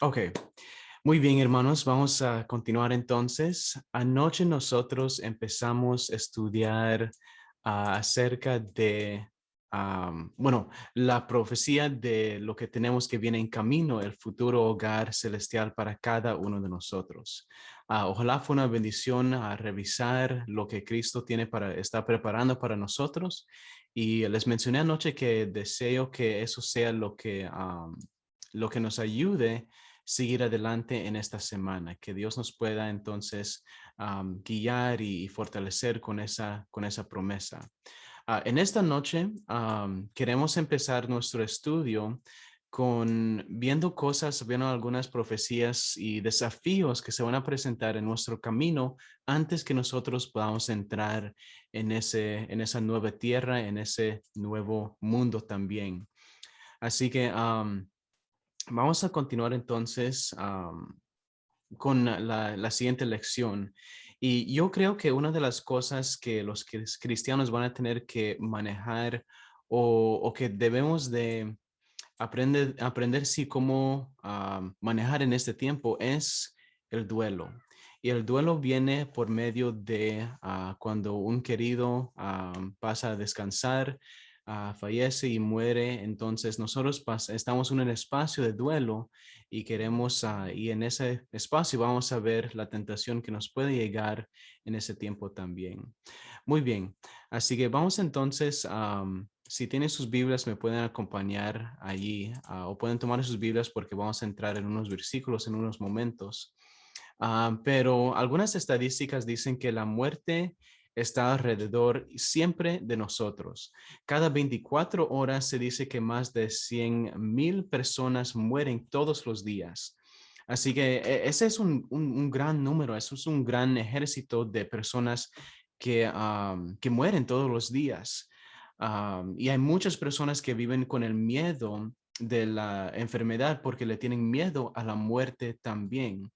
Ok, muy bien, hermanos, vamos a continuar entonces. Anoche nosotros empezamos a estudiar acerca de, bueno, la profecía de lo que tenemos que viene en camino, el futuro hogar celestial para cada uno de nosotros. Ojalá fue una bendición a revisar lo que Cristo tiene está preparando para nosotros. Y les mencioné anoche que deseo que eso sea lo que nos ayude seguir adelante en esta semana, que Dios nos pueda entonces guiar y fortalecer con esa promesa. En esta noche queremos empezar nuestro estudio con viendo algunas profecías y desafíos que se van a presentar en nuestro camino antes que nosotros podamos entrar en esa nueva tierra, en ese nuevo mundo también. Así que vamos a continuar entonces con la siguiente lección. Y yo creo que una de las cosas que los cristianos van a tener que manejar o que debemos de aprender sí cómo manejar en este tiempo es el duelo. Y el duelo viene por medio de cuando un querido pasa a descansar, fallece y muere. Entonces nosotros estamos en un espacio de duelo y queremos, y en ese espacio vamos a ver la tentación que nos puede llegar en ese tiempo también. Muy bien, así que vamos entonces, si tienen sus Biblias, me pueden acompañar allí o pueden tomar sus Biblias porque vamos a entrar en unos versículos en unos momentos. Pero algunas estadísticas dicen que la muerte está alrededor siempre de nosotros. Cada 24 horas se dice que más de 100,000 personas mueren todos los días. Así que ese es un gran número, eso es un gran ejército de personas que mueren todos los días. Y hay muchas personas que viven con el miedo de la enfermedad porque le tienen miedo a la muerte también.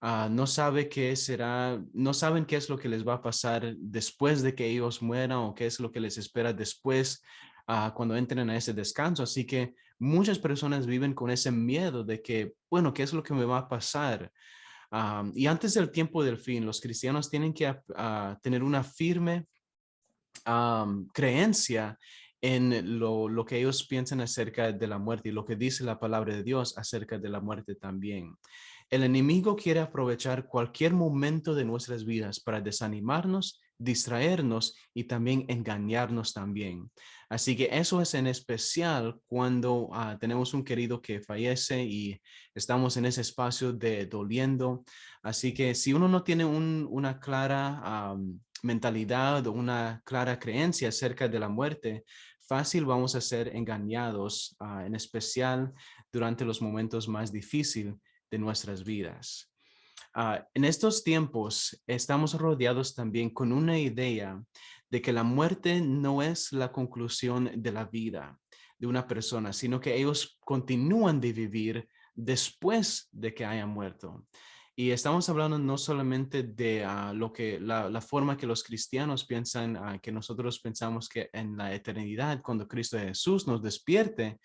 No sabe qué será, no saben qué es lo que les va a pasar después de que ellos mueran o qué es lo que les espera después cuando entren a ese descanso. Así que muchas personas viven con ese miedo de que, bueno, ¿qué es lo que me va a pasar? Y antes del tiempo del fin, los cristianos tienen que tener una firme creencia en lo que ellos piensan acerca de la muerte y lo que dice la palabra de Dios acerca de la muerte también. El enemigo quiere aprovechar cualquier momento de nuestras vidas para desanimarnos, distraernos y también engañarnos también. Así que eso es en especial cuando tenemos un querido que fallece y estamos en ese espacio de doliendo. Así que si uno no tiene una clara mentalidad o una clara creencia acerca de la muerte, fácil vamos a ser engañados, en especial durante los momentos más difíciles de nuestras vidas. En estos tiempos estamos rodeados también con una idea de que la muerte no es la conclusión de la vida de una persona, sino que ellos continúan de vivir después de que hayan muerto. Y estamos hablando no solamente de la forma que los cristianos piensan, que nosotros pensamos que en la eternidad, cuando Cristo Jesús nos despierte,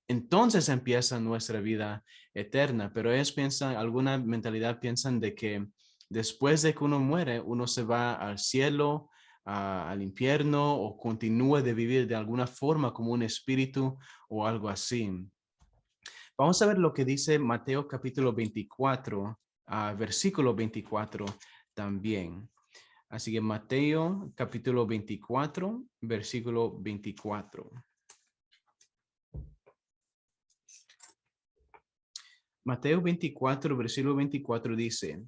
entonces empieza nuestra vida eterna, pero ellos piensan, alguna mentalidad piensan de que después de que uno muere, uno se va al cielo, al infierno o continúa de vivir de alguna forma como un espíritu o algo así. Vamos a ver lo que dice Mateo capítulo 24, versículo 24 también. Así que Mateo capítulo 24, versículo 24. Mateo 24, versículo 24 dice,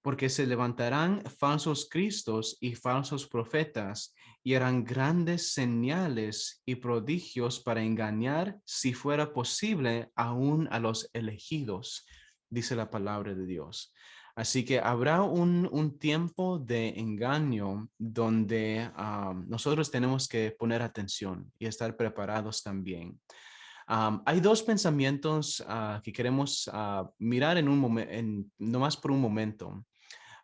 porque se levantarán falsos cristos y falsos profetas y harán grandes señales y prodigios para engañar, si fuera posible, aún a los elegidos, dice la palabra de Dios. Así que habrá un tiempo de engaño donde nosotros tenemos que poner atención y estar preparados también. Hay dos pensamientos que queremos mirar en nomás por un momento.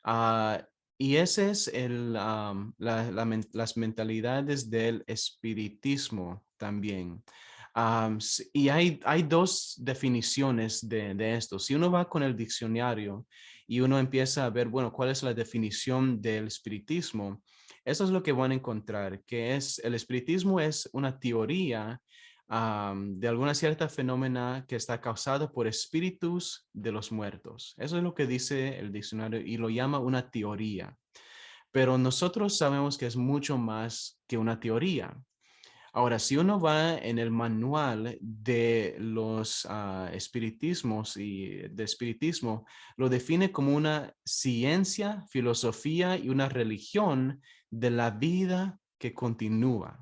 Ah, y ese es las mentalidades del espiritismo también. Y hay dos definiciones de esto. Si uno va con el diccionario y uno empieza a ver, bueno, cuál es la definición del espiritismo, eso es lo que van a encontrar, que es el espiritismo es una teoría de alguna cierta fenómena que está causada por espíritus de los muertos. Eso es lo que dice el diccionario y lo llama una teoría. Pero nosotros sabemos que es mucho más que una teoría. Ahora, si uno va en el manual de los espiritismos y de espiritismo, lo define como una ciencia, filosofía y una religión de la vida que continúa.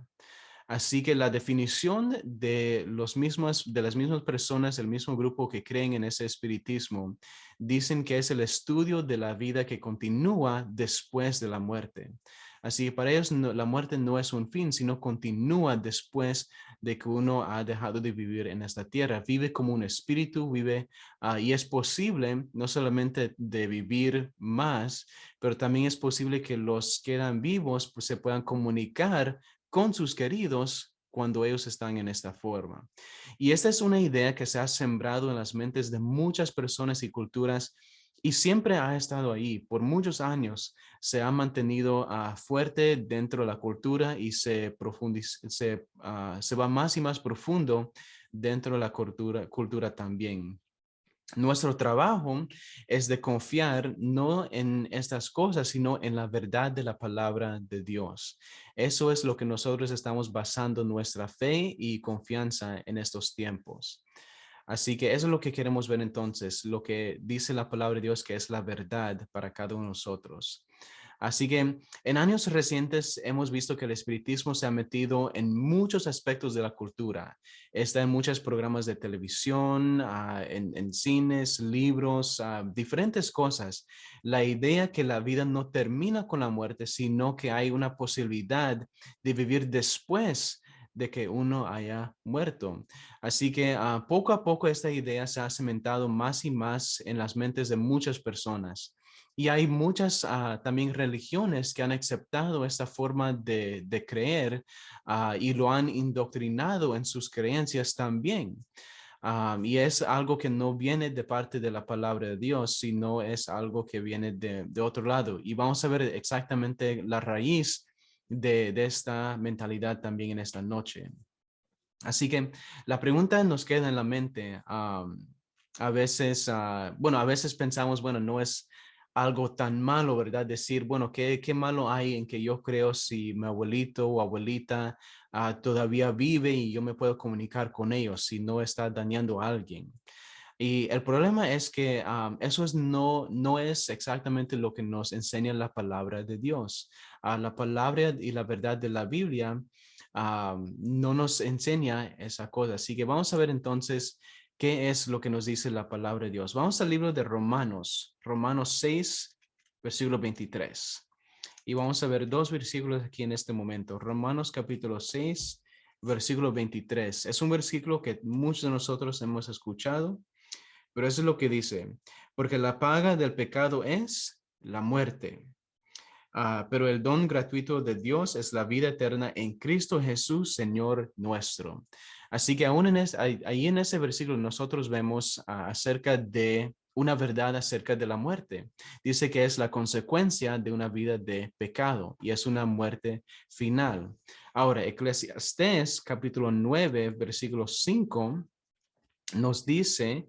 Así que la definición de de las mismas personas, el mismo grupo que creen en ese espiritismo, dicen que es el estudio de la vida que continúa después de la muerte. Así que para ellos la muerte no es un fin, sino continúa después de que uno ha dejado de vivir en esta tierra. Vive como un espíritu, vive y es posible no solamente de vivir más, pero también es posible que los que quedan vivos pues, se puedan comunicar con sus queridos cuando ellos están en esta forma. Y esta es una idea que se ha sembrado en las mentes de muchas personas y culturas y siempre ha estado ahí. Por muchos años se ha mantenido fuerte dentro de la cultura y se va más y más profundo dentro de la cultura también. Nuestro trabajo es de confiar no en estas cosas, sino en la verdad de la palabra de Dios. Eso es lo que nosotros estamos basando nuestra fe y confianza en estos tiempos. Así que eso es lo que queremos ver entonces, lo que dice la palabra de Dios, que es la verdad para cada uno de nosotros. Así que en años recientes hemos visto que el espiritismo se ha metido en muchos aspectos de la cultura. Está en muchos programas de televisión, en cines, libros, diferentes cosas. La idea que la vida no termina con la muerte, sino que hay una posibilidad de vivir después de que uno haya muerto. Así que poco a poco esta idea se ha cimentado más y más en las mentes de muchas personas. Y hay muchas también religiones que han aceptado esta forma de creer y lo han indoctrinado en sus creencias también. Y es algo que no viene de parte de la palabra de Dios, sino es algo que viene de otro lado. Y vamos a ver exactamente la raíz de esta mentalidad también en esta noche. Así que la pregunta nos queda en la mente. A veces, bueno, a veces pensamos, bueno, no es algo tan malo, ¿verdad? Decir, bueno, ¿qué malo hay en que yo creo si mi abuelito o abuelita todavía vive y yo me puedo comunicar con ellos si no está dañando a alguien? Y el problema es que eso no es exactamente lo que nos enseña la palabra de Dios. La palabra y la verdad de la Biblia no nos enseña esa cosa. Así que vamos a ver entonces qué es lo que nos dice la palabra de Dios. Vamos al libro de Romanos, Romanos 6, versículo 23. Y vamos a ver dos versículos aquí en este momento. Romanos capítulo 6, versículo 23. Es un versículo que muchos de nosotros hemos escuchado, pero eso es lo que dice, porque la paga del pecado es la muerte, pero el don gratuito de Dios es la vida eterna en Cristo Jesús, Señor nuestro. Así que aún ahí en ese versículo nosotros vemos acerca de una verdad acerca de la muerte. Dice que es la consecuencia de una vida de pecado y es una muerte final. Ahora, Eclesiastés capítulo 9, versículo 5 nos dice,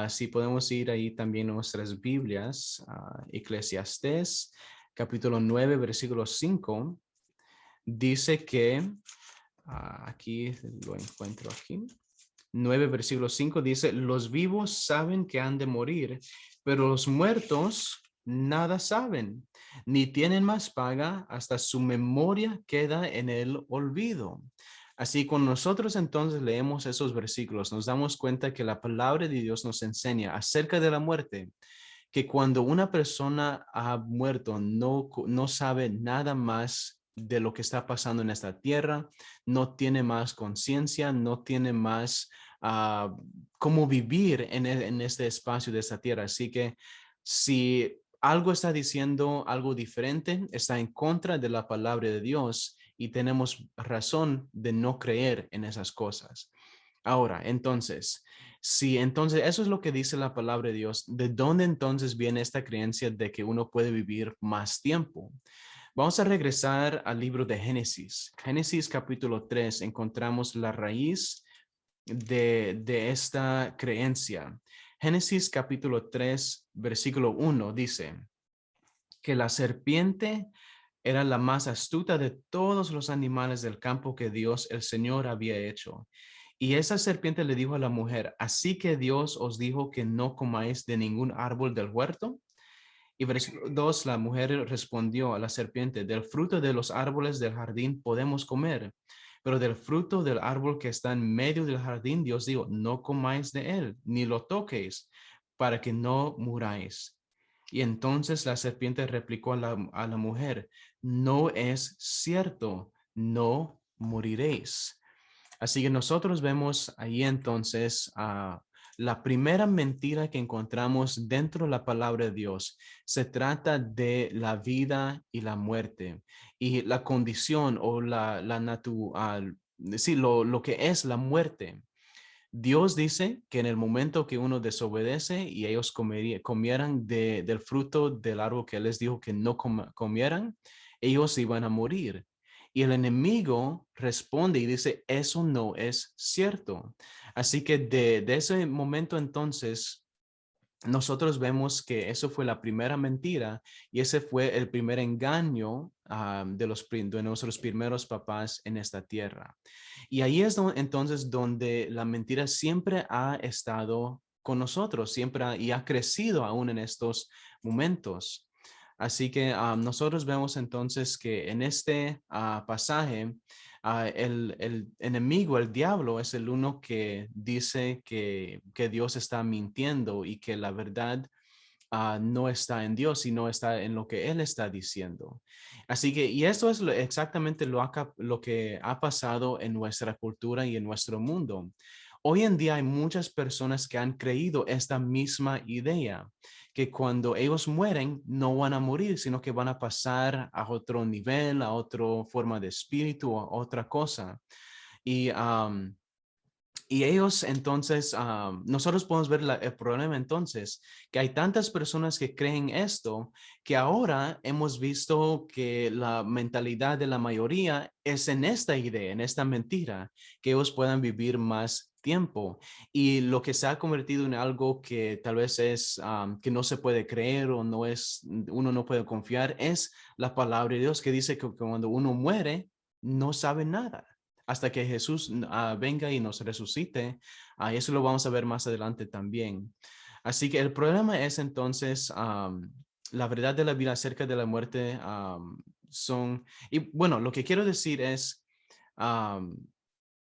si podemos ir ahí también en nuestras Biblias, Eclesiastés capítulo 9, versículo 5, dice que, aquí lo encuentro aquí, 9, versículo 5 dice, los vivos saben que han de morir, pero los muertos nada saben, ni tienen más paga, hasta su memoria queda en el olvido. Así, con nosotros entonces leemos esos versículos, nos damos cuenta que la palabra de Dios nos enseña acerca de la muerte, que cuando una persona ha muerto no sabe nada más de lo que está pasando en esta tierra, no tiene más conciencia, no tiene más cómo vivir en este espacio de esta tierra. Así que si algo está diciendo algo diferente, está en contra de la palabra de Dios y tenemos razón de no creer en esas cosas. Ahora, entonces, si entonces eso es lo que dice la palabra de Dios, ¿de dónde entonces viene esta creencia de que uno puede vivir más tiempo? Vamos a regresar al libro de Génesis. Génesis capítulo 3, encontramos la raíz de esta creencia. Génesis capítulo 3, versículo 1 dice que la serpiente era la más astuta de todos los animales del campo que Dios, el Señor, había hecho. Y esa serpiente le dijo a la mujer, así que Dios os dijo que no comáis de ningún árbol del huerto. Y versículo 2, la mujer respondió a la serpiente, del fruto de los árboles del jardín podemos comer, pero del fruto del árbol que está en medio del jardín, Dios dijo, no comáis de él, ni lo toquéis, para que no muráis. Y entonces la serpiente replicó a la mujer, no es cierto, no moriréis. Así que nosotros vemos ahí entonces la primera mentira que encontramos dentro de la palabra de Dios. Se trata de la vida y la muerte y la condición o la natural, sí, lo que es la muerte. Dios dice que en el momento que uno desobedece y ellos comieran del fruto del árbol que Él les dijo que no comieran, ellos iban a morir. Y el enemigo responde y dice, eso no es cierto. Así que de ese momento entonces, nosotros vemos que eso fue la primera mentira y ese fue el primer engaño de nuestros primeros papás en esta tierra. Y ahí es entonces donde la mentira siempre ha estado con nosotros, y ha crecido aún en estos momentos. Así que nosotros vemos entonces que en este pasaje, el enemigo, el diablo, es el uno que dice que Dios está mintiendo y que la verdad no está en Dios, sino está en lo que Él está diciendo. Así que, y esto es exactamente lo que ha pasado en nuestra cultura y en nuestro mundo. Hoy en día hay muchas personas que han creído esta misma idea, que cuando ellos mueren no van a morir, sino que van a pasar a otro nivel, a otra forma de espíritu, a otra cosa. Y y ellos entonces, nosotros podemos ver el problema entonces, que hay tantas personas que creen esto, que ahora hemos visto que la mentalidad de la mayoría es en esta idea, en esta mentira, que ellos puedan vivir más tiempo. Y lo que se ha convertido en algo que tal vez es que no se puede creer o no es, uno no puede confiar, es la palabra de Dios que dice que cuando uno muere, no sabe nada hasta que Jesús venga y nos resucite. Eso lo vamos a ver más adelante también. Así que el problema es entonces la verdad de la vida acerca de la muerte y bueno, lo que quiero decir es, um,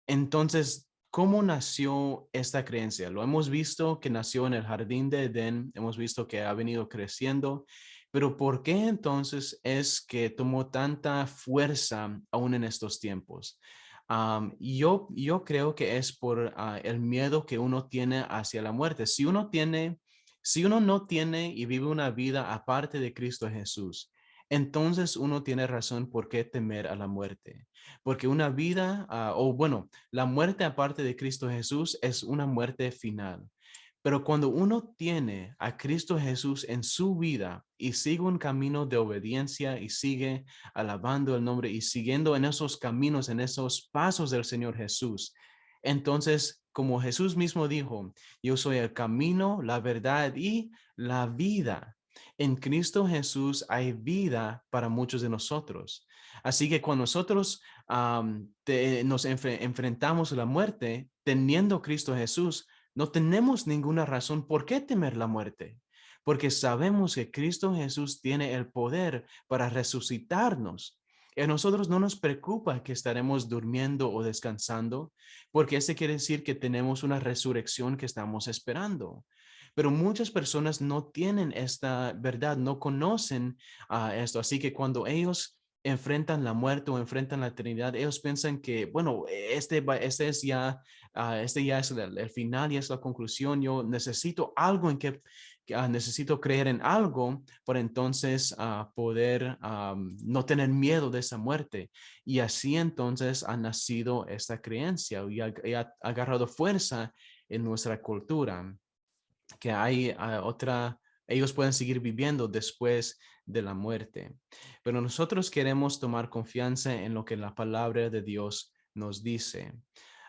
entonces, ¿cómo nació esta creencia? Lo hemos visto que nació en el jardín de Edén, hemos visto que ha venido creciendo, pero ¿por qué entonces es que tomó tanta fuerza aún en estos tiempos? Yo creo que es por el miedo que uno tiene hacia la muerte. Si uno no tiene y vive una vida aparte de Cristo Jesús, entonces uno tiene razón por qué temer a la muerte. Porque una vida, o bueno, la muerte aparte de Cristo Jesús es una muerte final. Pero cuando uno tiene a Cristo Jesús en su vida y sigue un camino de obediencia y sigue alabando el nombre y siguiendo en esos caminos, en esos pasos del Señor Jesús, entonces, como Jesús mismo dijo, yo soy el camino, la verdad y la vida. En Cristo Jesús hay vida para muchos de nosotros. Así que cuando nosotros nos enfrentamos a la muerte, teniendo Cristo Jesús, no tenemos ninguna razón por qué temer la muerte, porque sabemos que Cristo Jesús tiene el poder para resucitarnos. Y a nosotros no nos preocupa que estaremos durmiendo o descansando, porque ese quiere decir que tenemos una resurrección que estamos esperando. Pero muchas personas no tienen esta verdad, no conocen esto. Así que cuando ellos enfrentan la muerte o enfrentan la eternidad, ellos piensan que, bueno, este ya es el final y es la conclusión. Yo necesito algo en necesito creer en algo para entonces poder no tener miedo de esa muerte. Y así entonces ha nacido esta creencia y ha agarrado fuerza en nuestra cultura, que hay ellos pueden seguir viviendo después de la muerte. Pero nosotros queremos tomar confianza en lo que la palabra de Dios nos dice.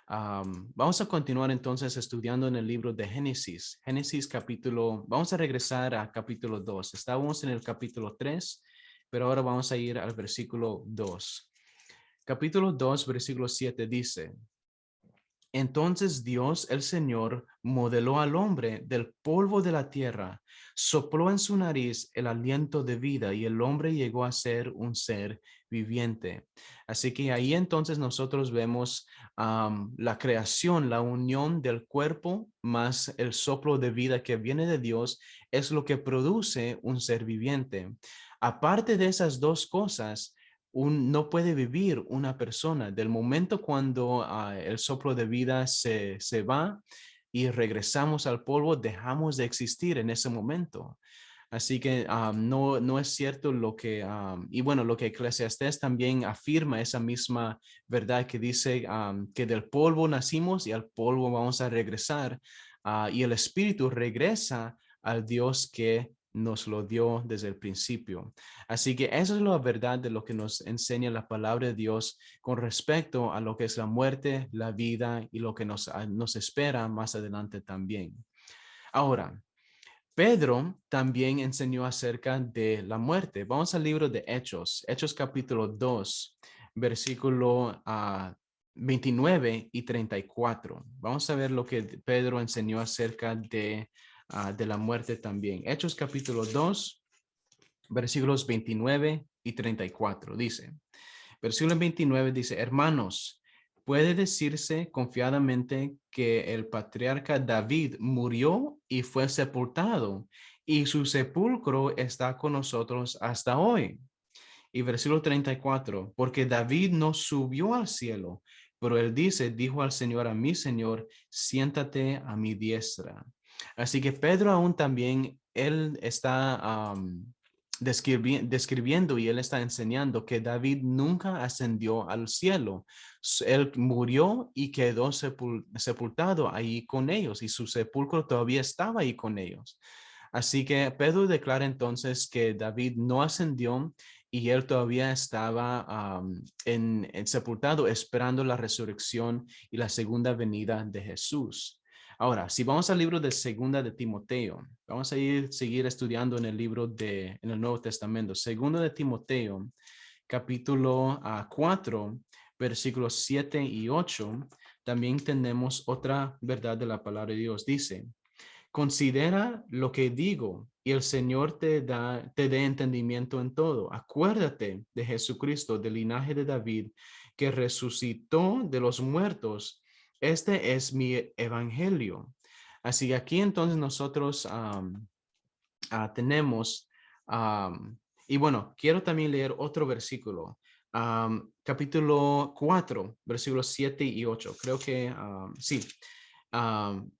Vamos a continuar entonces estudiando en el libro de Génesis. Génesis capítulo, vamos a regresar a capítulo 2. Estábamos en el capítulo 3, pero ahora vamos a ir al versículo 2. Capítulo 2, versículo 7 dice: Entonces Dios el Señor modeló al hombre del polvo de la tierra, sopló en su nariz el aliento de vida y el hombre llegó a ser un ser viviente. Así que ahí entonces nosotros vemos la creación, la unión del cuerpo más el soplo de vida que viene de Dios es lo que produce un ser viviente. Aparte de esas dos cosas, no puede vivir una persona. Del momento cuando el soplo de vida se va y regresamos al polvo, dejamos de existir en ese momento. Así que no es cierto lo que, y bueno, lo que Eclesiastés también afirma, esa misma verdad que dice que del polvo nacimos y al polvo vamos a regresar, y el espíritu regresa al Dios que nos lo dio desde el principio. Así que esa es la verdad de lo que nos enseña la palabra de Dios con respecto a lo que es la muerte, la vida y lo que nos espera más adelante también. Ahora, Pedro también enseñó acerca de la muerte. Vamos al libro de Hechos, Hechos capítulo 2, versículo 29 y 34. Vamos a ver lo que Pedro enseñó acerca de la muerte también. Hechos capítulo 2, versículos 29 y 34. Dice, versículo 29 dice: Hermanos, puede decirse confiadamente que el patriarca David murió y fue sepultado, y su sepulcro está con nosotros hasta hoy. Y versículo 34, porque David no subió al cielo, pero él dice: dijo al Señor, a mi Señor, siéntate a mi diestra. Así que Pedro aún también, él está describiendo y él está enseñando que David nunca ascendió al cielo. Él murió y quedó sepultado ahí con ellos, y su sepulcro todavía estaba ahí con ellos. Así que Pedro declara entonces que David no ascendió y él todavía estaba en sepultado esperando la resurrección y la segunda venida de Jesús. Ahora, si vamos al libro de Segunda de Timoteo, vamos a seguir estudiando en el libro en el Nuevo Testamento. Segunda de Timoteo, capítulo 4, versículos 7 y 8, también tenemos otra verdad de la palabra de Dios. Dice: Considera lo que digo y el Señor te dé entendimiento en todo. Acuérdate de Jesucristo, del linaje de David, que resucitó de los muertos. Este es mi evangelio. Así que aquí entonces nosotros tenemos, y bueno, quiero también leer otro versículo, capítulo 4, versículos 7 y 8. Creo que sí. Um,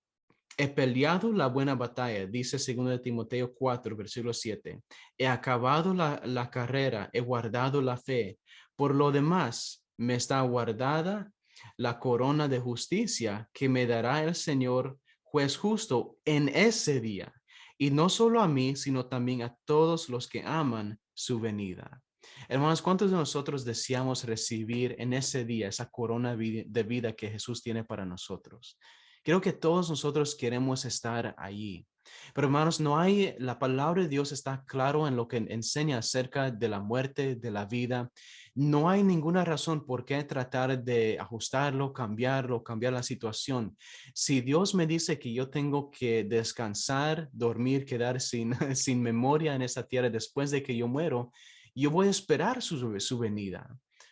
He peleado la buena batalla, dice 2 de Timoteo 4, versículo 7. He acabado la carrera, he guardado la fe. Por lo demás, me está guardada la corona de justicia que me dará el Señor, juez justo, en ese día. Y no solo a mí, sino también a todos los que aman su venida. Hermanos, ¿cuántos de nosotros deseamos recibir en ese día esa corona de vida que Jesús tiene para nosotros? Creo que todos nosotros queremos estar allí. Pero hermanos, la palabra de Dios está claro en lo que enseña acerca de la muerte, de la vida. No hay ninguna razón por qué tratar de ajustarlo, cambiarlo, cambiar la situación. Si Dios me dice que yo tengo que descansar, dormir, quedar sin, sin memoria en esta tierra después de que yo muero, yo voy a esperar su venida.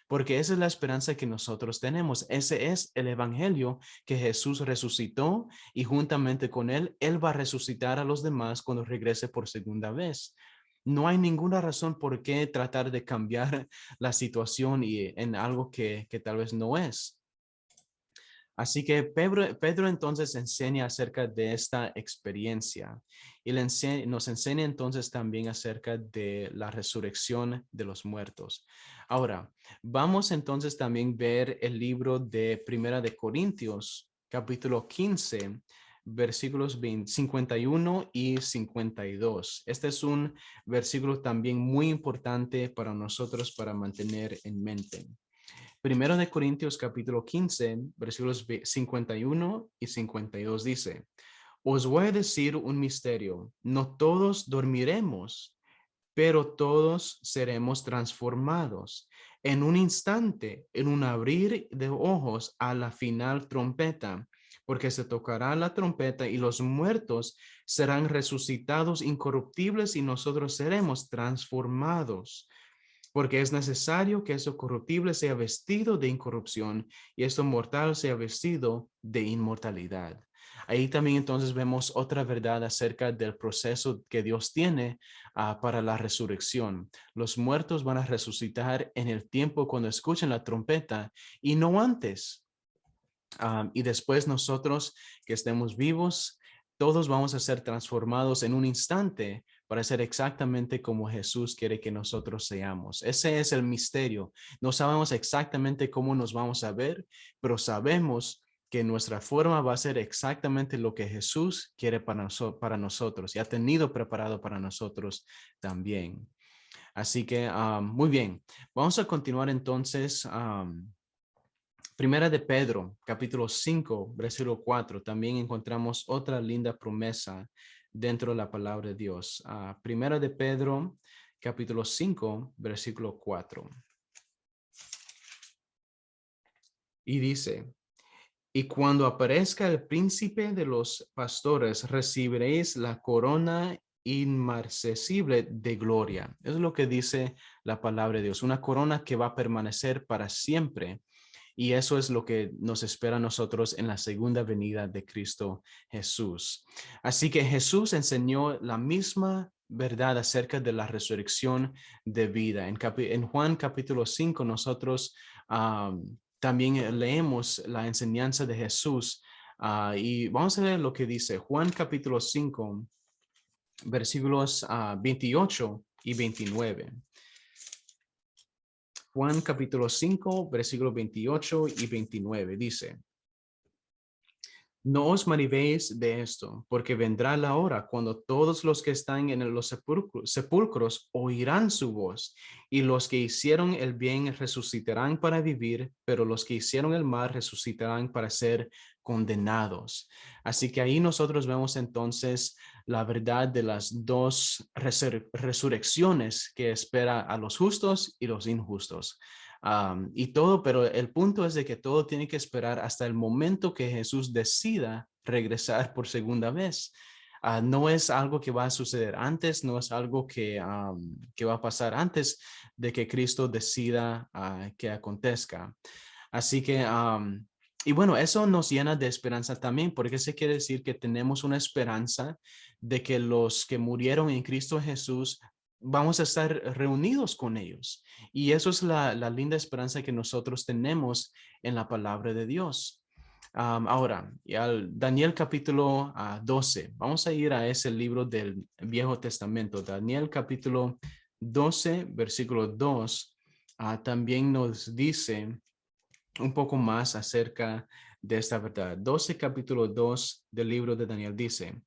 Porque esa es la esperanza que nosotros tenemos. Ese es el evangelio, que Jesús resucitó y juntamente con él, él va a resucitar a los demás cuando regrese por segunda vez. No hay ninguna razón por qué tratar de cambiar la situación y en algo que tal vez no es. Así que Pedro entonces enseña acerca de esta experiencia y nos enseña entonces también acerca de la resurrección de los muertos. Ahora, vamos entonces también a ver el libro de Primera de Corintios, capítulo 15, versículos 51 y 52. Este es un versículo también muy importante para nosotros para mantener en mente. Primero de Corintios capítulo 15, versículos 51 y 52 dice: Os voy a decir un misterio, no todos dormiremos, pero todos seremos transformados. En un instante, en un abrir de ojos, a la final trompeta, porque se tocará la trompeta y los muertos serán resucitados incorruptibles y nosotros seremos transformados. Porque es necesario que eso corruptible sea vestido de incorrupción y esto mortal sea vestido de inmortalidad. Ahí también entonces vemos otra verdad acerca del proceso que Dios tiene para la resurrección. Los muertos van a resucitar en el tiempo cuando escuchen la trompeta y no antes. Y después nosotros que estemos vivos, todos vamos a ser transformados en un instante para ser exactamente como Jesús quiere que nosotros seamos. Ese es el misterio. No sabemos exactamente cómo nos vamos a ver, pero sabemos que nuestra forma va a ser exactamente lo que Jesús quiere para nosotros y ha tenido preparado para nosotros también. Así que, muy bien, vamos a continuar entonces. Primera de Pedro, capítulo 5, versículo 4, también encontramos otra linda promesa dentro de la palabra de Dios. Primera de Pedro, capítulo 5, versículo 4. Y dice: Y cuando aparezca el príncipe de los pastores, recibiréis la corona inmarcesible de gloria. Eso es lo que dice la palabra de Dios, una corona que va a permanecer para siempre. Y eso es lo que nos espera a nosotros en la segunda venida de Cristo Jesús. Así que Jesús enseñó la misma verdad acerca de la resurrección de vida. En Juan capítulo 5 nosotros también leemos la enseñanza de Jesús y vamos a ver lo que dice Juan capítulo 5, versículos 28 y 29. Juan capítulo 5, versículos 28 y 29 dice: No os maravéis de esto, porque vendrá la hora cuando todos los que están en los sepulcros oirán su voz, y los que hicieron el bien resucitarán para vivir, pero los que hicieron el mal resucitarán para ser condenados. Así que ahí nosotros vemos entonces la verdad de las dos resurrecciones que espera a los justos y los injustos. Y todo, pero el punto es de que todo tiene que esperar hasta el momento que Jesús decida regresar por segunda vez. No es algo que va a suceder antes, no es algo que va a pasar antes de que Cristo decida que acontezca. Así que, y bueno, eso nos llena de esperanza también, porque eso quiere decir que tenemos una esperanza de que los que murieron en Cristo Jesús vamos a estar reunidos con ellos. Y eso es la linda esperanza que nosotros tenemos en la palabra de Dios. Ahora, y al Daniel capítulo 12, vamos a ir a ese libro del Viejo Testamento. Daniel capítulo 12, versículo 2, también nos dice un poco más acerca de esta verdad. 12 capítulo 2 del libro de Daniel dice: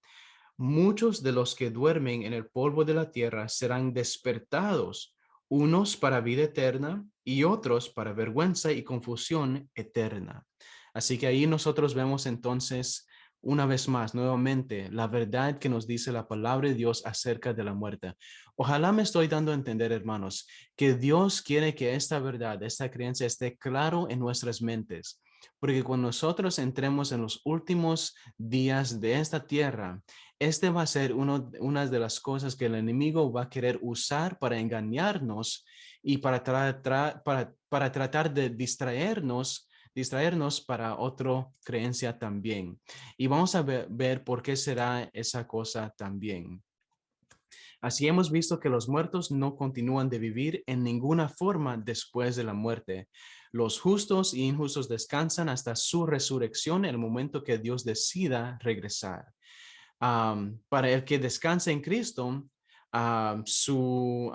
Muchos de los que duermen en el polvo de la tierra serán despertados, unos para vida eterna y otros para vergüenza y confusión eterna. Así que ahí nosotros vemos entonces una vez más, nuevamente, la verdad que nos dice la palabra de Dios acerca de la muerte. Ojalá me estoy dando a entender, hermanos, que Dios quiere que esta verdad, esta creencia esté claro en nuestras mentes, porque cuando nosotros entremos en los últimos días de esta tierra, este va a ser una de las cosas que el enemigo va a querer usar para engañarnos y para tratar de distraernos para otra creencia también. Y vamos a ver por qué será esa cosa también. Así hemos visto que los muertos no continúan de vivir en ninguna forma después de la muerte, Los justos y injustos descansan hasta su resurrección en el momento que Dios decida regresar. Para el que descansa en Cristo, su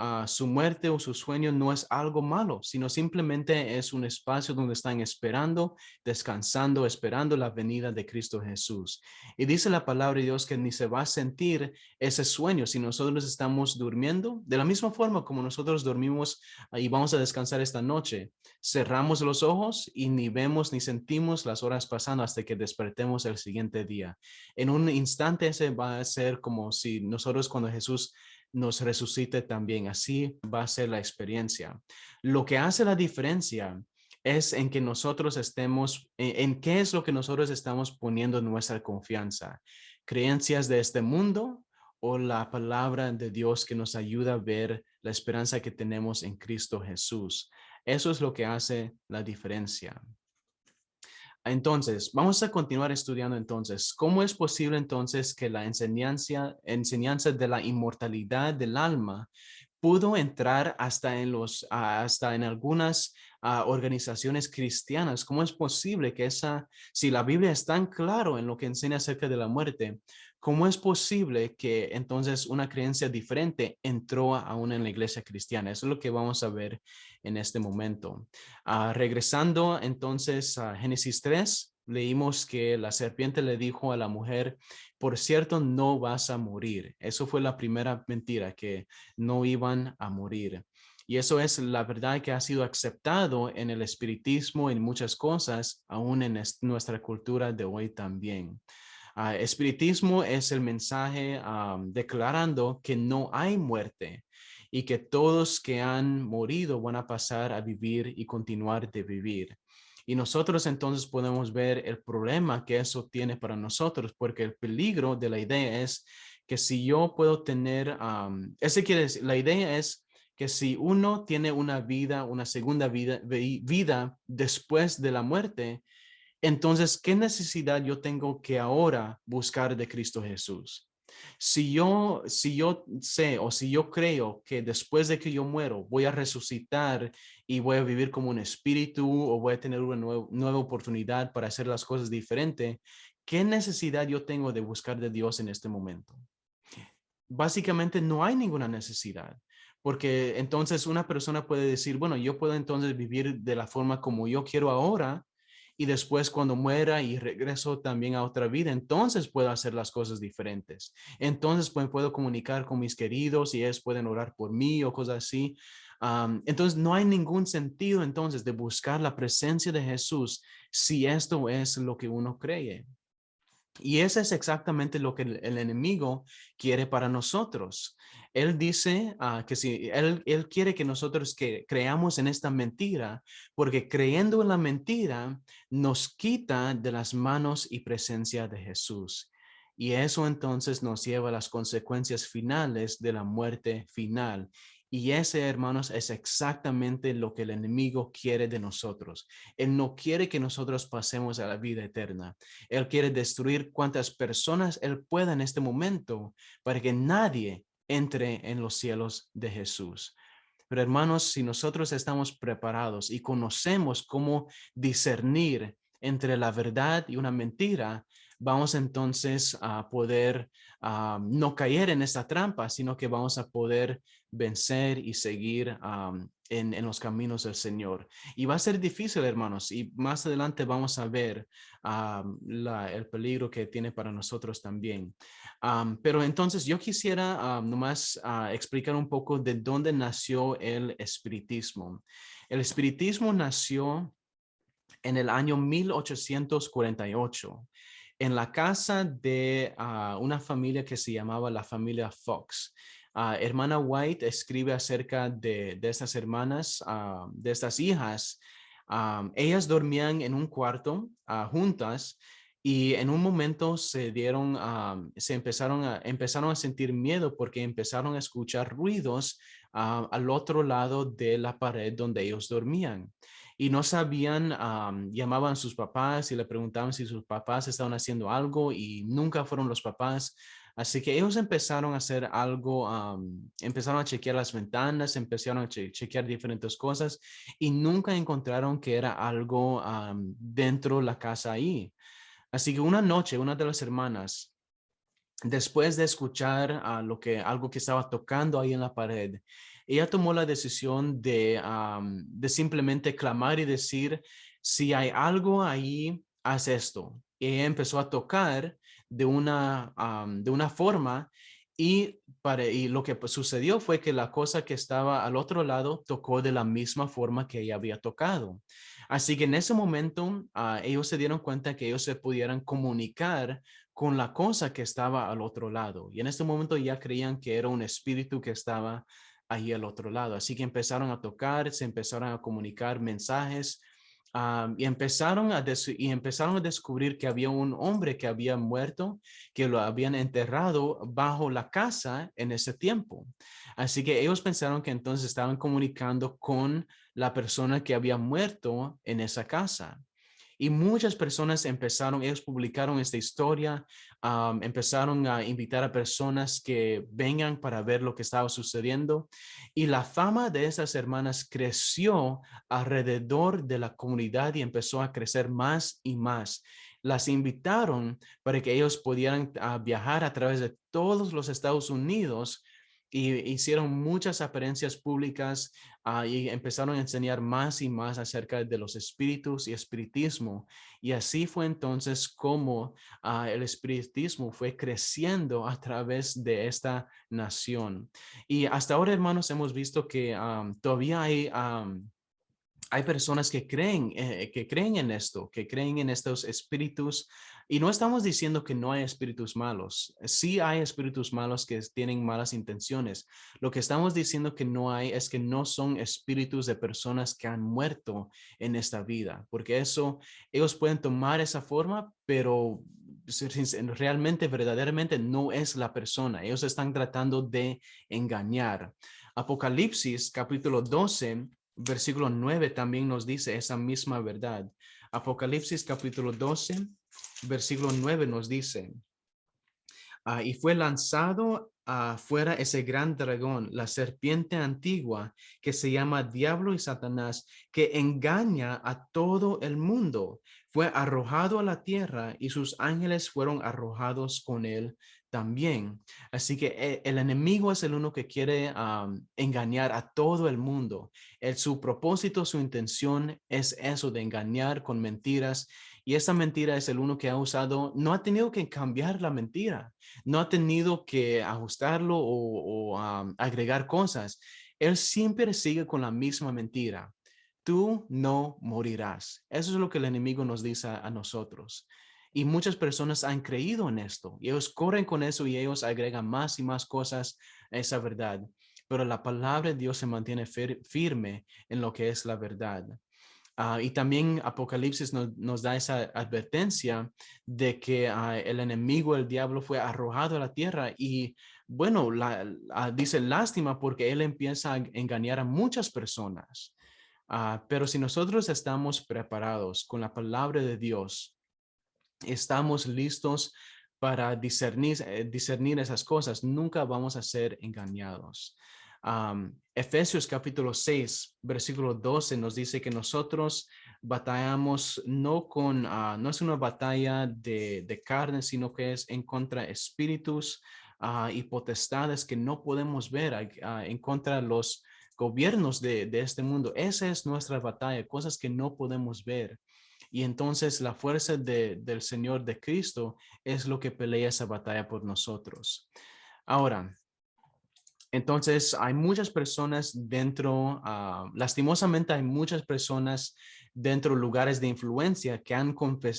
muerte o su sueño no es algo malo, sino simplemente es un espacio donde están esperando, descansando, esperando la venida de Cristo Jesús. Y dice la palabra de Dios que ni se va a sentir ese sueño si nosotros estamos durmiendo, de la misma forma como nosotros dormimos y vamos a descansar esta noche. Cerramos los ojos y ni vemos ni sentimos las horas pasando hasta que despertemos el siguiente día. En un instante ese va a ser como si nosotros cuando Jesús nos resucite también, así va a ser la experiencia. Lo que hace la diferencia es en que nosotros estemos, en qué es lo que nosotros estamos poniendo nuestra confianza. Creencias de este mundo o la palabra de Dios que nos ayuda a ver la esperanza que tenemos en Cristo Jesús. Eso es lo que hace la diferencia. Entonces, vamos a continuar estudiando entonces, ¿cómo es posible entonces que la enseñanza de la inmortalidad del alma pudo entrar hasta en algunas organizaciones cristianas? ¿Cómo es posible que si la Biblia es tan claro en lo que enseña acerca de la muerte, cómo es posible que entonces una creencia diferente entró aún en la iglesia cristiana? Eso es lo que vamos a ver en este momento. Regresando entonces a Génesis 3, leímos que la serpiente le dijo a la mujer, por cierto, no vas a morir. Eso fue la primera mentira, que no iban a morir. Y eso es la verdad que ha sido aceptado en el espiritismo, en muchas cosas, aún en nuestra cultura de hoy también. Espiritismo es el mensaje declarando que no hay muerte y que todos que han morido van a pasar a vivir y continuar de vivir. Y nosotros entonces podemos ver el problema que eso tiene para nosotros, porque el peligro de la idea es que si yo puedo tener, ese quiere decir, la idea es que si uno tiene una vida, una segunda vida después de la muerte, entonces, ¿qué necesidad yo tengo que ahora buscar de Cristo Jesús? Si yo sé o si yo creo que después de que yo muero voy a resucitar y voy a vivir como un espíritu o voy a tener una nueva oportunidad para hacer las cosas diferente, ¿qué necesidad yo tengo de buscar de Dios en este momento? Básicamente no hay ninguna necesidad, porque entonces una persona puede decir, bueno, yo puedo entonces vivir de la forma como yo quiero ahora y después cuando muera y regreso también a otra vida, entonces puedo hacer las cosas diferentes. Entonces pues, puedo comunicar con mis queridos y ellos pueden orar por mí o cosas así. Entonces no hay ningún sentido entonces de buscar la presencia de Jesús si esto es lo que uno cree. Y eso es exactamente lo que el enemigo quiere para nosotros. Él dice que si él quiere que nosotros que creamos en esta mentira, porque creyendo en la mentira nos quita de las manos y presencia de Jesús. Y eso entonces nos lleva a las consecuencias finales de la muerte final. Y ese, hermanos, es exactamente lo que el enemigo quiere de nosotros. Él no quiere que nosotros pasemos a la vida eterna. Él quiere destruir cuantas personas él pueda en este momento para que nadie entre en los cielos de Jesús. Pero hermanos, si nosotros estamos preparados y conocemos cómo discernir entre la verdad y una mentira, vamos entonces a poder no caer en esta trampa, sino que vamos a poder vencer y seguir en los caminos del Señor. Y va a ser difícil, hermanos, y más adelante vamos a ver el peligro que tiene para nosotros también. Pero entonces yo quisiera nomás explicar un poco de dónde nació el espiritismo. El espiritismo nació en el año 1848 en la casa de una familia que se llamaba la familia Fox. Hermana White escribe acerca de estas hermanas, de estas hijas. Ellas dormían en un cuarto juntas Y en un momento empezaron a sentir miedo porque empezaron a escuchar ruidos al otro lado de la pared donde ellos dormían. Y no sabían, llamaban a sus papás y le preguntaban si sus papás estaban haciendo algo y nunca fueron los papás. Así que ellos empezaron a hacer algo, empezaron a chequear las ventanas, empezaron a chequear diferentes cosas y nunca encontraron que era algo dentro de la casa ahí. Así que una noche, una de las hermanas, después de escuchar algo que estaba tocando ahí en la pared, ella tomó la decisión de simplemente clamar y decir, si hay algo ahí, haz esto. Y ella empezó a tocar de una forma y lo que sucedió fue que la cosa que estaba al otro lado tocó de la misma forma que ella había tocado. Así que en ese momento ellos se dieron cuenta que ellos se pudieran comunicar con la cosa que estaba al otro lado. Y en este momento ya creían que era un espíritu que estaba ahí al otro lado. Así que empezaron a tocar, se empezaron a comunicar mensajes y empezaron a descubrir que había un hombre que había muerto, que lo habían enterrado bajo la casa en ese tiempo. Así que ellos pensaron que entonces estaban comunicando con la persona que había muerto en esa casa. Y muchas personas ellos publicaron esta historia, empezaron a invitar a personas que vengan para ver lo que estaba sucediendo. Y la fama de esas hermanas creció alrededor de la comunidad y empezó a crecer más y más. Las invitaron para que ellos pudieran viajar a través de todos los Estados Unidos y hicieron muchas apariencias públicas y empezaron a enseñar más y más acerca de los espíritus y espiritismo. Y así fue entonces como el espiritismo fue creciendo a través de esta nación. Y hasta ahora, hermanos, hemos visto que todavía hay personas que creen en esto, que creen en estos espíritus. Y no estamos diciendo que no hay espíritus malos. Sí hay espíritus malos que tienen malas intenciones. Lo que estamos diciendo que no hay es que no son espíritus de personas que han muerto en esta vida, porque ellos pueden tomar esa forma, pero realmente, verdaderamente no es la persona. Ellos están tratando de engañar. Apocalipsis capítulo 12 versículo 9 también nos dice esa misma verdad. Apocalipsis capítulo 12, versículo 9 nos dice, y fue lanzado afuera ese gran dragón, la serpiente antigua, que se llama Diablo y Satanás, que engaña a todo el mundo. Fue arrojado a la tierra y sus ángeles fueron arrojados con él también. Así que el enemigo es el uno que quiere engañar a todo el mundo. Su propósito, su intención es eso de engañar con mentiras. Y esa mentira es el uno que ha usado, no ha tenido que cambiar la mentira, no ha tenido que ajustarlo o agregar cosas. Él siempre sigue con la misma mentira. Tú no morirás. Eso es lo que el enemigo nos dice a nosotros. Y muchas personas han creído en esto y ellos corren con eso y ellos agregan más y más cosas a esa verdad. Pero la palabra de Dios se mantiene firme en lo que es la verdad. Y también Apocalipsis nos da esa advertencia de que el enemigo, el diablo, fue arrojado a la tierra y bueno, dice lástima porque él empieza a engañar a muchas personas. Pero si nosotros estamos preparados con la palabra de Dios, estamos listos para discernir esas cosas, nunca vamos a ser engañados. Efesios capítulo 6, versículo 12 nos dice que nosotros batallamos no es una batalla de carne, sino que es en contra de espíritus y potestades que no podemos ver, en contra de los gobiernos de este mundo. Esa es nuestra batalla, cosas que no podemos ver. Y entonces la fuerza del Señor de Cristo es lo que pelea esa batalla por nosotros. Ahora, entonces, hay muchas personas dentro, lastimosamente hay muchas personas dentro de lugares de influencia que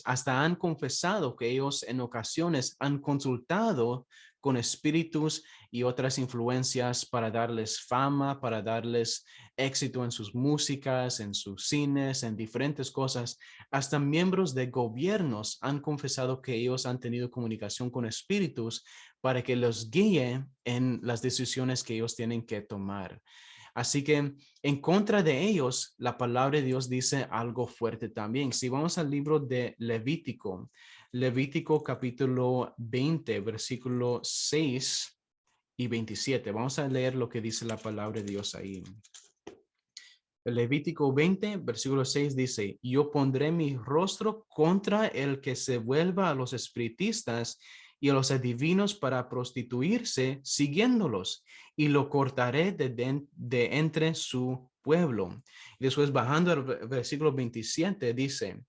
hasta han confesado que ellos en ocasiones han consultado con espíritus y otras influencias para darles fama, para darles éxito en sus músicas, en sus cines, en diferentes cosas. Hasta miembros de gobiernos han confesado que ellos han tenido comunicación con espíritus para que los guíe en las decisiones que ellos tienen que tomar. Así que en contra de ellos, la palabra de Dios dice algo fuerte también. Si vamos al libro de Levítico, Levítico capítulo 20, versículo 6 y 27. Vamos a leer lo que dice la palabra de Dios ahí. Levítico 20, versículo 6 dice, yo pondré mi rostro contra el que se vuelva a los espiritistas y a los adivinos para prostituirse siguiéndolos, y lo cortaré de entre su pueblo. Y después bajando al versículo 27 dice,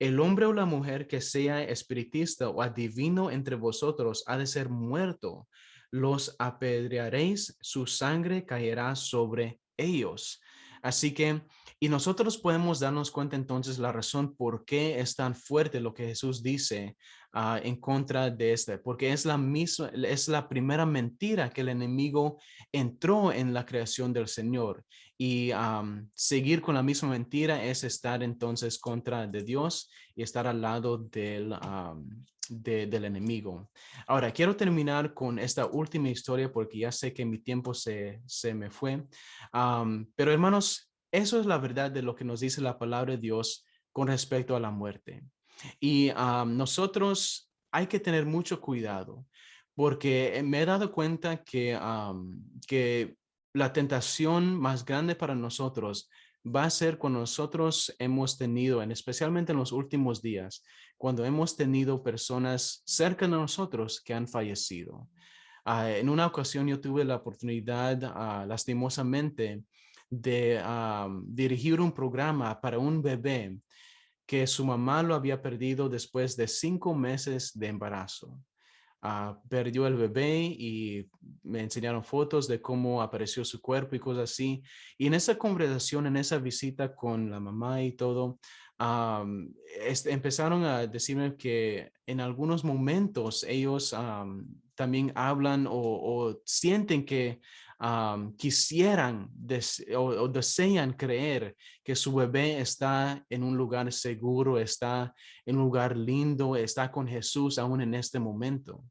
el hombre o la mujer que sea espiritista o adivino entre vosotros ha de ser muerto. Los apedrearéis, su sangre caerá sobre ellos. Así que, y nosotros podemos darnos cuenta entonces la razón por qué es tan fuerte lo que Jesús dice en contra de este, porque es la misma, es la primera mentira que el enemigo entró en la creación del Señor. Y seguir con la misma mentira es estar entonces contra de Dios y estar al lado del enemigo. Ahora, quiero terminar con esta última historia porque ya sé que mi tiempo se me fue. Pero hermanos, eso es la verdad de lo que nos dice la palabra de Dios con respecto a la muerte. Y nosotros hay que tener mucho cuidado porque me he dado cuenta que la tentación más grande para nosotros va a ser cuando nosotros hemos tenido, especialmente en los últimos días, cuando hemos tenido personas cerca de nosotros que han fallecido. En una ocasión yo tuve la oportunidad, lastimosamente, de dirigir un programa para un bebé que su mamá lo había perdido después de 5 meses de embarazo. Perdió el bebé y me enseñaron fotos de cómo apareció su cuerpo y cosas así. Y en esa conversación, en esa visita con la mamá y todo, empezaron a decirme que en algunos momentos ellos también hablan o sienten que quisieran o desean creer que su bebé está en un lugar seguro, está en un lugar lindo, está con Jesús aún en este momento.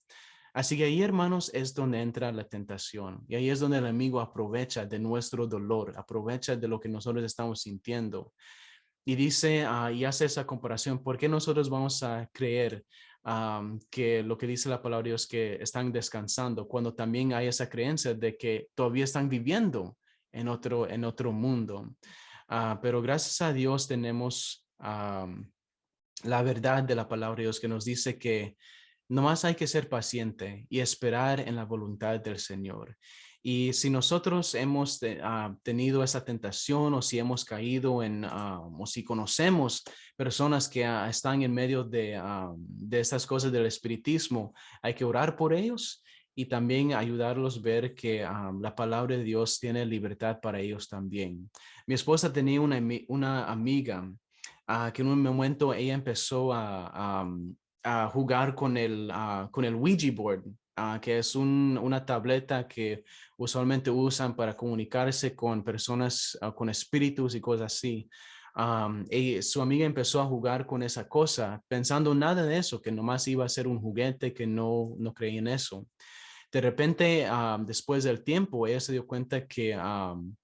Así que ahí, hermanos, es donde entra la tentación y ahí es donde el enemigo aprovecha de nuestro dolor, aprovecha de lo que nosotros estamos sintiendo y dice y hace esa comparación. ¿Por qué nosotros vamos a creer que lo que dice la palabra de Dios es que están descansando cuando también hay esa creencia de que todavía están viviendo en otro mundo? Pero gracias a Dios tenemos la verdad de la palabra de Dios que nos dice que nomás hay que ser paciente y esperar en la voluntad del Señor. Y si nosotros hemos tenido esa tentación o si hemos caído o si conocemos personas que están en medio de estas cosas del espiritismo, hay que orar por ellos y también ayudarlos a ver que la palabra de Dios tiene libertad para ellos también. Mi esposa tenía una amiga que en un momento ella empezó a jugar con el Ouija board, que es una tableta que usualmente usan para comunicarse con personas, con espíritus y cosas así. Y su amiga empezó a jugar con esa cosa, pensando nada de eso, que nomás iba a ser un juguete, que no creía en eso. De repente, después del tiempo, ella se dio cuenta que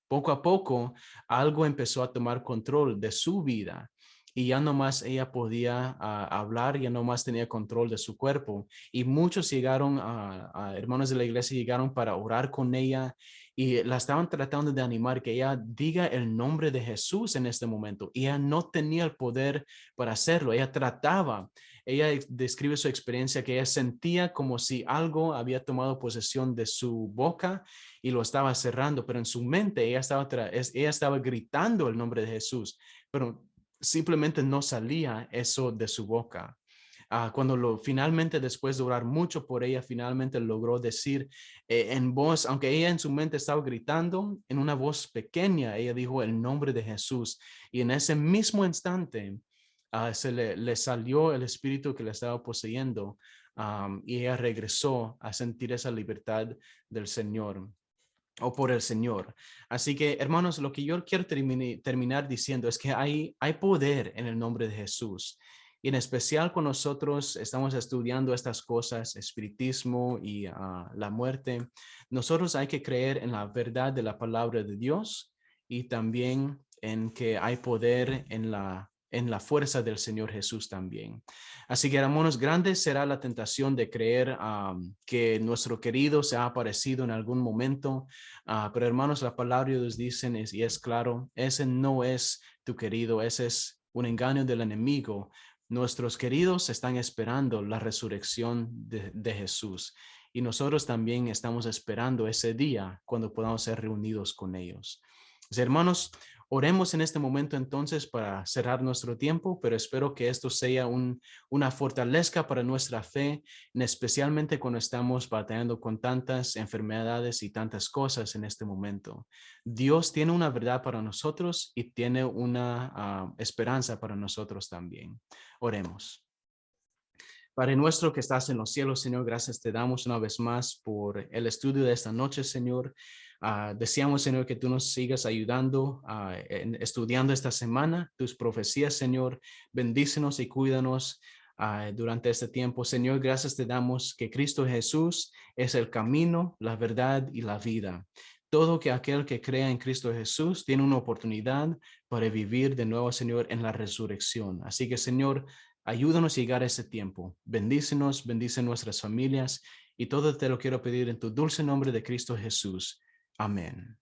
poco a poco algo empezó a tomar control de su vida y ya no más ella podía hablar, ya no más tenía control de su cuerpo. Y muchos llegaron, hermanos de la iglesia llegaron para orar con ella y la estaban tratando de animar que ella diga el nombre de Jesús en este momento. Y ella no tenía el poder para hacerlo, ella trataba. Ella describe su experiencia que ella sentía como si algo había tomado posesión de su boca y lo estaba cerrando, pero en su mente ella estaba gritando el nombre de Jesús, pero simplemente no salía eso de su boca. Cuando finalmente, después de orar mucho por ella, finalmente logró decir en voz, aunque ella en su mente estaba gritando, en una voz pequeña, ella dijo el nombre de Jesús. Y en ese mismo instante, le salió el espíritu que le estaba poseyendo y ella regresó a sentir esa libertad del Señor o por el Señor. Así que, hermanos, lo que yo quiero terminar diciendo es que hay poder en el nombre de Jesús. Y en especial cuando nosotros estamos estudiando estas cosas, espiritismo y la muerte, nosotros hay que creer en la verdad de la palabra de Dios y también en que hay poder en la fuerza del Señor Jesús también. Así que, hermanos, grande será la tentación de creer que nuestro querido se ha aparecido en algún momento. Pero hermanos, la palabra de Dios dicen y es claro, ese no es tu querido, ese es un engaño del enemigo. Nuestros queridos están esperando la resurrección de Jesús y nosotros también estamos esperando ese día cuando podamos ser reunidos con ellos. Pues, hermanos, oremos en este momento entonces para cerrar nuestro tiempo, pero espero que esto sea una fortaleza para nuestra fe, especialmente cuando estamos batallando con tantas enfermedades y tantas cosas en este momento. Dios tiene una verdad para nosotros y tiene una esperanza para nosotros también. Oremos. Padre nuestro que estás en los cielos, Señor, gracias te damos una vez más por el estudio de esta noche, Señor. Deseamos, Señor, que tú nos sigas ayudando estudiando esta semana tus profecías, Señor. Bendícenos y cuídanos durante este tiempo. Señor, gracias te damos que Cristo Jesús es el camino, la verdad y la vida. Todo que aquel que crea en Cristo Jesús tiene una oportunidad para vivir de nuevo, Señor, en la resurrección. Así que, Señor, ayúdanos a llegar a ese tiempo. Bendícenos, bendice nuestras familias y todo te lo quiero pedir en tu dulce nombre de Cristo Jesús. Amén.